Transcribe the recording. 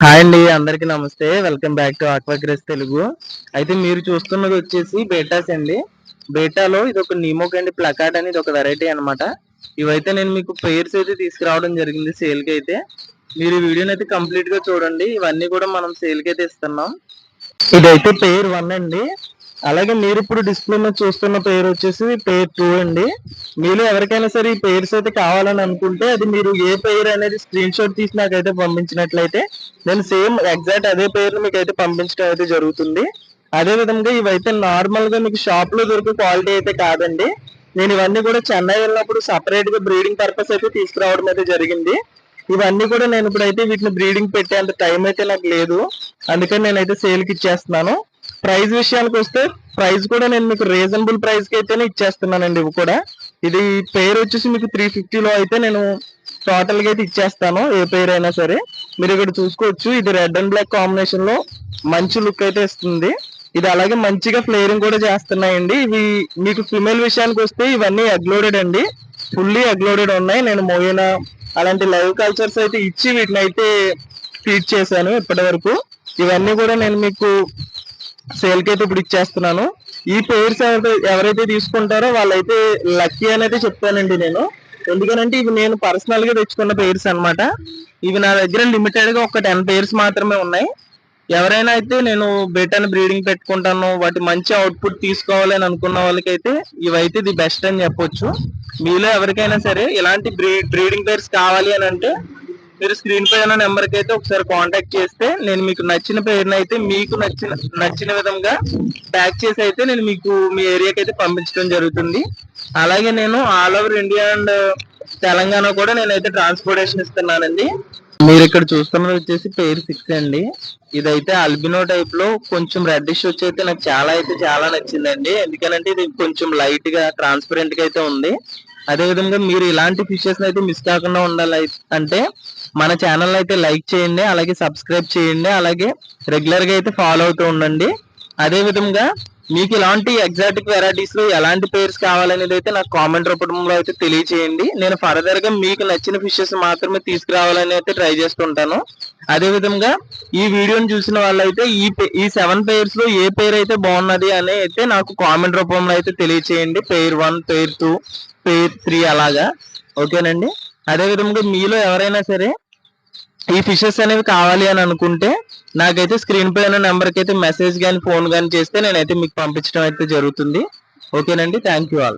Hi అండి, అందరికీ నమస్తే. వెల్కమ్ బ్యాక్ టు ఆక్వాగ్రెస్ తెలుగు. అయితే మీరు చూస్తున్నది వచ్చేసి బేటాస్ అండి. బేటాలో ఇది ఒక నీమోక్ అండి ప్లకార్డ్ అని, ఇది ఒక వెరైటీ అనమాట. ఇవైతే నేను మీకు పేర్స్ అయితే తీసుకురావడం జరిగింది సేల్కి అయితే. మీరు ఈ వీడియోని అయితే కంప్లీట్ గా చూడండి. ఇవన్నీ కూడా మనం సేల్కి అయితే ఇస్తున్నాం. ఇదైతే పేర్ 1 అండి. అలాగే మీరు ఇప్పుడు డిస్ప్లే మీద చూస్తున్న పేరు వచ్చేసి పేర్ 2 అండి. మీలో ఎవరికైనా సరే ఈ పేర్స్ అయితే కావాలని అనుకుంటే అది మీరు ఏ పేరు అనేది స్క్రీన్ షాట్ తీసి నాకైతే పంపించినట్లయితే నేను సేమ్ ఎగ్జాక్ట్ అదే పేరుని మీకు అయితే పంపించడం అయితే జరుగుతుంది. అదే విధంగా ఇవైతే నార్మల్ గా మీకు షాప్ లో దొరికే క్వాలిటీ అయితే కాదండి. నేను ఇవన్నీ కూడా చెన్నై వెళ్ళినప్పుడు సపరేట్ గా బ్రీడింగ్ పర్పస్ అయితే తీసుకురావడం అయితే జరిగింది. ఇవన్నీ కూడా నేను ఇప్పుడైతే వీటిని బ్రీడింగ్ పెట్టేంత టైం అయితే నాకు లేదు. అందుకని నేనైతే సేల్కి ఇచ్చేస్తున్నాను. ప్రైస్ విషయానికి వస్తే ప్రైస్ కూడా నేను మీకు రీజనబుల్ ప్రైస్ కి అయితేనే ఇచ్చేస్తున్నానండి. ఇవి కూడా ఇది పేరు వచ్చేసి మీకు 350లో అయితే నేను టోటల్ గా అయితే ఇచ్చేస్తాను. ఏ పేరు అయినా సరే మీరు ఇక్కడ చూసుకోవచ్చు. ఇది రెడ్ అండ్ బ్లాక్ కాంబినేషన్ లో మంచి లుక్ అయితే ఇస్తుంది. ఇది అలాగే మంచిగా ఫ్లేరింగ్ కూడా చేస్తున్నాయండి. ఇవి మీకు ఫిమేల్ విషయానికి వస్తే ఇవన్నీ ఎగ్లోడెడ్ అండి. ఫుల్లీ ఎగ్లోడెడ్ ఉన్నాయి. నేను మోయినా అలాంటి లైవ్ కల్చర్స్ అయితే ఇచ్చి వీటిని అయితే ఫీడ్ చేశాను ఇప్పటి వరకు. ఇవన్నీ కూడా నేను మీకు సేల్కి అయితే ఇప్పుడు ఇచ్చేస్తున్నాను. ఈ పేర్స్ ఎవరైతే తీసుకుంటారో వాళ్ళైతే లక్కీ అనేది చెప్తానండి నేను. ఎందుకనంటే ఇవి నేను పర్సనల్ గా తెచ్చుకున్న పేర్స్ అనమాట. ఇవి నా దగ్గర లిమిటెడ్ గా ఒక 10 పేర్స్ మాత్రమే ఉన్నాయి. ఎవరైనా అయితే నేను బెటాని బ్రీడింగ్ పెట్టుకుంటాను, వాటి మంచి అవుట్పుట్ తీసుకోవాలి అని అనుకున్న వాళ్ళకైతే ఇవైతే ది బెస్ట్ అని చెప్పొచ్చు. మీలో ఎవరికైనా సరే ఇలాంటి బ్రీడింగ్ పేర్స్ కావాలి అని అంటే మీరు స్క్రీన్ పై ఉన్న నెంబర్ కి అయితే ఒకసారి కాంటాక్ట్ చేస్తే నేను మీకు నచ్చిన పేరుని అయితే మీకు నచ్చిన విధంగా ప్యాక్ చేసి అయితే నేను మీకు మీ ఏరియాకి అయితే పంపించడం జరుగుతుంది. అలాగే నేను all over India and Telangana కూడా నేనైతే ట్రాన్స్పోర్టేషన్ ఇస్తున్నానండి. మీరు ఇక్కడ చూస్తున్నది వచ్చేసి పేరు 6 అండి. ఇదైతే అల్బినో టైప్ లో కొంచెం రెడ్డిష్ వచ్చి అయితే నాకు చాలా నచ్చిందండి. ఎందుకంటే ఇది కొంచెం లైట్ గా ట్రాన్స్పరెంట్ గా అయితే ఉంది. అదే విధంగా మీరు ఇలాంటి ఫిషెస్ అయితే మిస్ కాకుండా ఉండాలి అంటే మన ఛానల్ అయితే లైక్ చేయండి, అలాగే సబ్స్క్రైబ్ చేయండి, అలాగే రెగ్యులర్ గా అయితే ఫాలో అవుతూ ఉండండి. అదే విధంగా మీకు ఇలాంటి ఎగ్జాటిక్ వెరైటీస్ లో ఎలాంటి పేర్స్ కావాలనేది అయితే నాకు కామెంట్ రూపంలో అయితే తెలియచేయండి. నేను ఫర్దర్ గా మీకు నచ్చిన ఫిషెస్ మాత్రమే తీసుకురావాలని అయితే ట్రై చేస్తుంటాను. అదే విధంగా ఈ వీడియోని చూసిన వాళ్ళైతే ఈ 7 పేర్స్ లో ఏ పేరు అయితే బాగున్నది అని అయితే నాకు కామెంట్ రూపంలో అయితే తెలియచేయండి. పేర్ 1, పేర్ 2, పేర్ 3 అలాగా. ఓకేనండి. అదే విధంగా మీలో ఎవరైనా సరే ఈ ఫిషెస్ అనేవి కావాలి అని అనుకుంటే నాకైతే స్క్రీన్ పై ఉన్న నెంబర్కి అయితే మెసేజ్ కానీ ఫోన్ కానీ చేస్తే నేనైతే మీకు పంపించడం అయితే జరుగుతుంది. ఓకేనండి. Thank you all.